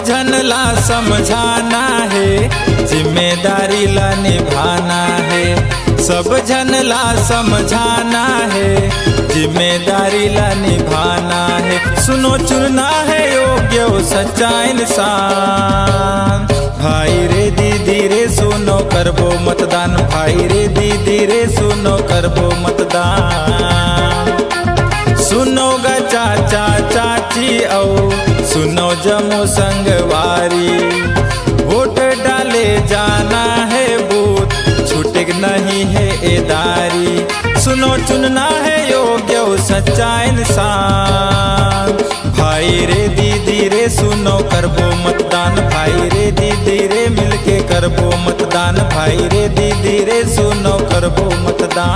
जन ला समझाना है, जिम्मेदारी ला निभाना है। सब जन ला समझाना है, जिम्मेदारी ला निभाना है। सुनो चुनना है योग्य और सच्चा इंसान। भाई रे दीदी रे सुनो करबो मतदान, भाई रे दीदी रे सुनो करबो मतदान। सुनो गा चाचा चाची औ सुनो जमो संगवारी, वोट डाले जाना है बूथ, छूटे नहीं है एदारी। सुनो चुनना है योग्य और सच्चा इंसान। भाई रे दीदी रे सुनो करबो मतदान, भाई रे दीदी रे मिलके करबो मतदान, भाई रे दीदी रे सुनो करबो मतदान।